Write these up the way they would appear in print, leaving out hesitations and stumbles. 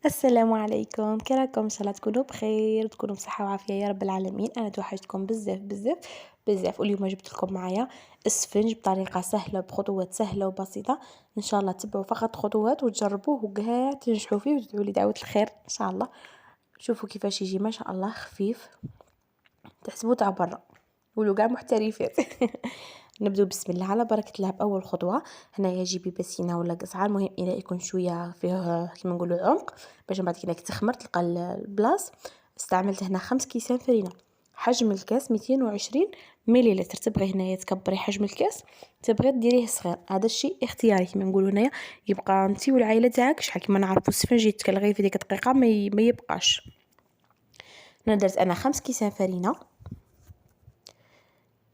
السلام عليكم، كي راكم؟ ان شاء الله تكونوا بخير وتكونوا بصحه وعافيه يا رب العالمين. انا توحشتكم بزاف بزاف بزاف، واليوم جبت لكم معايا السفنج بطريقه سهله، بخطوات سهله وبسيطه. ان شاء الله تبعوا فقط خطوات وتجربوه وكاع تنجحوا فيه وتدعوا لي دعوه الخير ان شاء الله. شوفوا كيفاش يجي ما شاء الله خفيف، تحسبوه تاع برا، ولو كاع محترفات. نبدو بسم الله على بركه الله. باول خطوه هنايا جيبي بسينه ولا قصعه، المهم الى يكون شويه فيه كيما نقولوا عمق، باش من بعد كي تخمر تلقى البلاص. استعملت هنا 5 كيسان فرينه. حجم الكاس 220 مليلتر. تبغي هنايا تكبري حجم الكاس، تبغي ديريه صغير، هذا الشيء اختياري كما نقولوا هنايا. يبقى انت والعائله تاعك شحال كما نعرفوا السفنج يتكلغي في ديك الدقيقه ما يبقاش. انا درت 5 كيسان فرينه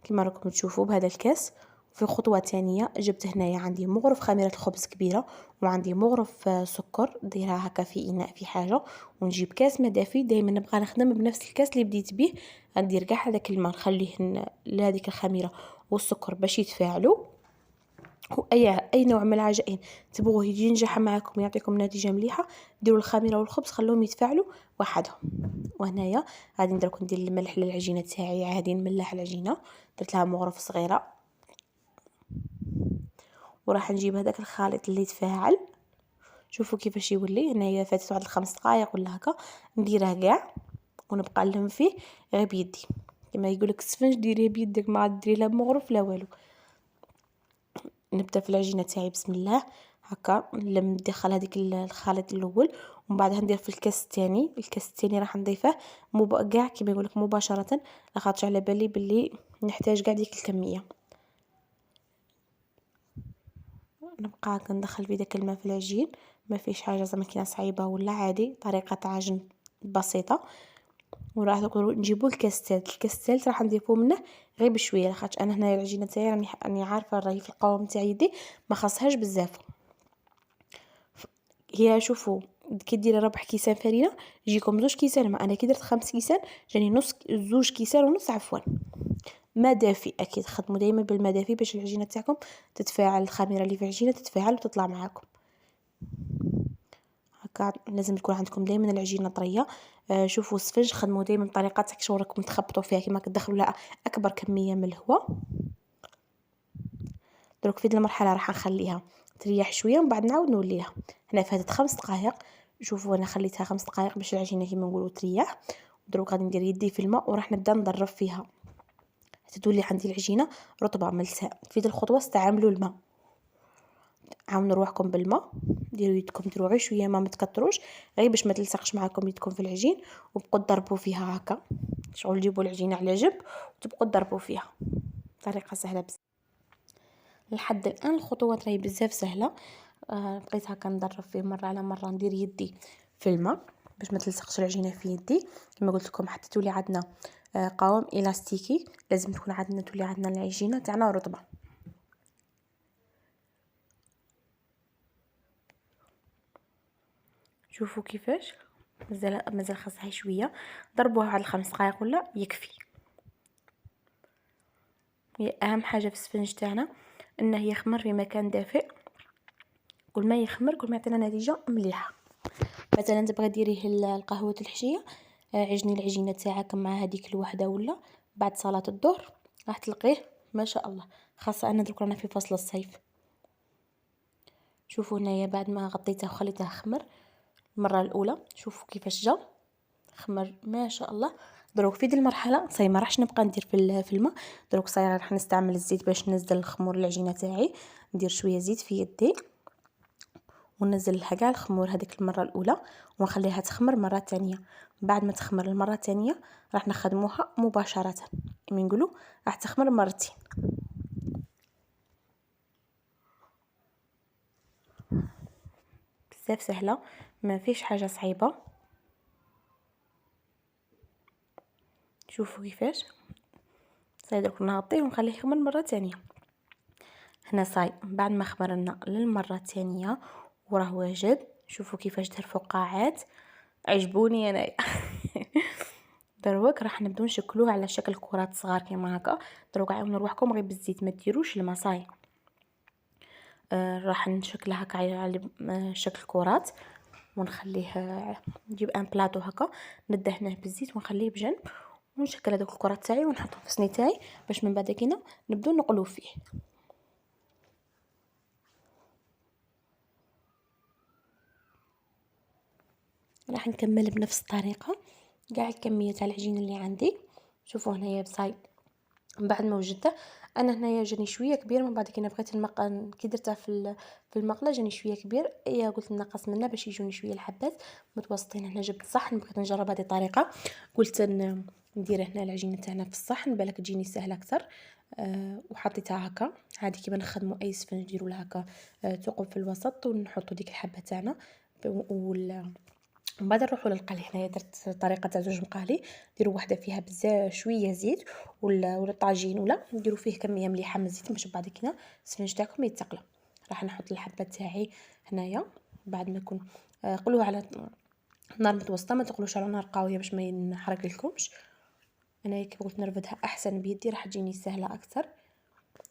كما راكم تشوفوا بهذا الكاس. في خطوه ثانيه جبت هنايا عندي مغرف خميره الخبز كبيره، وعندي مغرف سكر ديرها هكا في اناء في حاجه، ونجيب كاس مدافي. دائما نبغى نخدم بنفس الكاس اللي بديت به، ندير كاع هذاك الماء نخليه لهذيك الخميره والسكر باش يتفاعلوا. اي نوع من العجائن تبغوه يجي ينجح معكم ويعطيكم نتيجه مليحه، ديروا الخميره والخبز خلوهم يتفاعلوا وحدهم. وهنايا غادي ندير الملح للعجينه تاعي، عادي نملح العجينه، درت لها مغرف صغيره. وراح نجيب هذاك الخليط اللي تفاعل، شوفوا كيفاش يولي. هنايا فاتت واحد 5 دقائق ولا هكا، نديره كاع ونبقى نلم فيه غير بيدي. كما يقولك السفنج ديريه بيدك، ما ديري لا مغرف لا والو. نبدا في العجينه تاعي بسم الله هكا، ندخل هذيك الخليط الاول، ومن بعدها ندير في الكاس الثاني. الكاس الثاني راح نضيفه كاع كما يقولك مباشره، لاخاطش على بالي باللي نحتاج كاع ديك الكميه. نبقى هكا ندخل في داك الماء في العجين، ما فيش حاجه زعما كاينه صعيبه ولا عادي، طريقه عجن بسيطه. وراح نجيبو الكاس الثالث. الكاس الثالث راح نضيفو منه غير بشويه، لاخاطش انا هنايا العجينه تاعي راني عارفه راهي في القوام تاع يدي، ما خاصهاش بزاف. هي شوفوا كي ديري ربع كيسان فرينه يجيكم 2 كيسان ماء. انا كي درت 5 كيسان جاني نص، 2 كيسان ونص عفوا. ما دافي، اكيد خدموا دائما بالماء دافي باش العجينه تاعكم تتفاعل، الخميره اللي في العجينه تتفاعل وتطلع معاكم هكا. لازم تكون عندكم دائما العجينه طريه. شوفوا السفنج خدموا دائما بطريقه تاع راكم تخبطوا فيها كيما كتدخلوا لها اكبر كميه من الهواء. دروك في هذه المرحله راح نخليها تريح شويه ومن بعد نعاود نوليها. هنا فاتت 5 دقائق، شوفوا انا خليتها 5 دقائق باش العجينه كيما نقولوا تريح. دروك غادي ندير يدي في الماء وراح نبدا نضرب فيها حتى تولي عندي العجينه رطبه ملساء. في هذه الخطوه استعملوا الماء، عاونوا روحكم بالماء، ديروا يدكم ديروا غير شويه ما متكتروش، غير باش ما تلصقش معكم يدكم في العجين. وبقوا تضربوا فيها هكا، شغل جيبوا العجينه على جنب وتبقوا تضربوا فيها. طريقه سهله بزاف لحد الان. الخطوات راهي بزاف سهله. بقيت هكا نضرب فيه مره على مره، ندير يدي في الماء باش ما تلصقش العجينه في يدي. كما قلت لكم حتى تولي عندنا قوام الاستيكي، لازم تولي عندنا العجينه تاعنا رطبه. شوفوا كيفاش مازال خاصها شويه، ضربوها على 5 دقائق ولا يكفي. هي اهم حاجه في السفنج تاعنا انه يخمر في مكان دافئ، كل ما يخمر كل ما يعطينا نتيجه مليحه. مثلا تبغي ديريه القهوه الحشيه، عجني العجينه تاعك مع هذيك الوحده ولا بعد صلاه الظهر راح تلقيه ما شاء الله. خاصه انا درك رانا في فصل الصيف. شوفوا هنايا بعد ما غطيته وخليته خمر المره الاولى، شوفوا كيفاش جا خمر ما شاء الله. دروك في دي المرحله صاي ما راحش نبقى ندير في الماء. دروك صاي راح نستعمل الزيت باش ننزل الخمور العجينه تاعي. ندير شويه زيت في يدي وننزلها كاع الخمور هذيك المره الاولى، ونخليها تخمر مره ثانيه. بعد ما تخمر المره الثانيه راح نخدموها مباشره، كما نقولوا راح تخمر مرتين. بزاف سهله، ما فيش حاجه صعيبه. شوفوا كيفاش صاي. درك نغطيه ونخليه يخمر مره ثانيه. هنا صاي بعد ما خمرنا للمره الثانيه وراه واجد. شوفوا كيفاش دار فقاعات، عجبوني انا. دروك راح نبداو نشكلوه على شكل كرات صغار كيما هكا. دروك عاونوا روحكم غير بالزيت، ما ديروش الماء صاي. راح نشكلها هكا على شكل كرات، ونخليه نجيب ان بلاطو هكا ندهنه بالزيت ونخليه بجنب، ونشكل هذوك الكرات تاعي ونحطهم في الصني تاعي باش من بعد كينا نبداو نقلو فيه. راح نكمل بنفس الطريقه كاع الكميه تاع العجين اللي عندي. شوفوا هنايا بصاي من بعد ما وجدته انا هنايا جاني شويه كبير، من بعد كي بغيت كي درته في المقله جاني شويه كبير، قلت نقص منه باش يجوني شويه الحبات متوسطين. هنا جبت صحن بغيت نجرب هذه الطريقه، قلت ندير هنا العجينه تاعنا في الصحن بالك تجيني سهله اكثر. وحطيتها هكا عادي كيما نخدموا اي سفنج نديروا لها هكا ثقب في الوسط ونحطوا ديك الحبه تاعنا. من بعد نروحوا للقلي. هنايا درت طريقه تاع زوج مقالي، ديروا واحده فيها بزاف شويه زيت ولا طاجين، ولا نديروا فيه كميه مليحه من الزيت باش بعد كده السفنج تاعكم يتقلى. راح نحط الحبات تاعي هنايا بعد ما يكون قلوه على نار متوسطه، ما تقلوش على نار قويه باش ما ينحرق لكمش. انا كي بغيت نرفدها احسن بيدي راح تجيني سهله اكثر.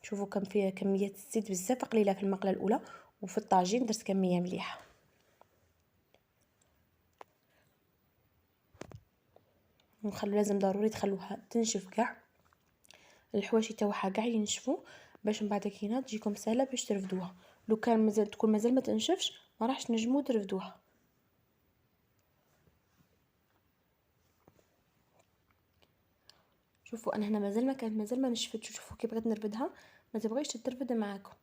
شوفوا كم فيها كميه الزيت بزاف قليله في المقله الاولى، وفي الطاجين درت كميه مليحه. ونخلو لازم ضروري تخلوها تنشف كاع الحواشي تاعها كاع ينشفوا باش من بعد كينا تجيكم سهله باش ترفدوها. لو كان مازال ما تنشفش ما راحش تنجموا ترفدوها. شوفوا انا هنا مازال ما نشفتش. شوفوا كي بغيت نرفدها ما تبغيش ترفد معاكم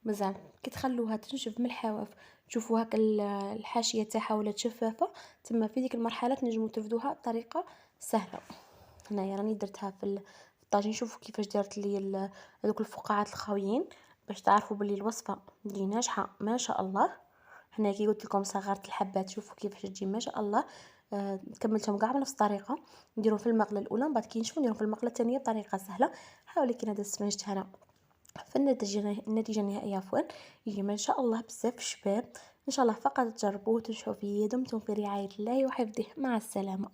مزال كي تخلوها تنشف من الحواف. تشوفوا هكا الحاشيه تاعها ولات شفافه، تما في ديك المرحله تنجموا ترفدوها بطريقه سهله. هنايا راني درتها في الطاجين. شوفوا كيفاش دارت لي هذوك الفقاعات الخاويين باش تعرفوا باللي الوصفه اللي ناجحه ما شاء الله. هنا كي قلت لكم صغرت الحبات، شوفوا كيفاش تجي ما شاء الله. كملتهم كاع بنفس الطريقه، نديرهم في المقله الاولى من بعد كي ينشفوا نديرهم في المقله الثانيه بطريقه سهله. حاولي كي هذا السفنج تاعنا في النتيجه النهائيه عفوا يجي ما شاء الله بزاف شباب. ان شاء الله فقط تجربوه وتنجحوا فيه. دمتم في رعايه الله وحفظه. مع السلامه.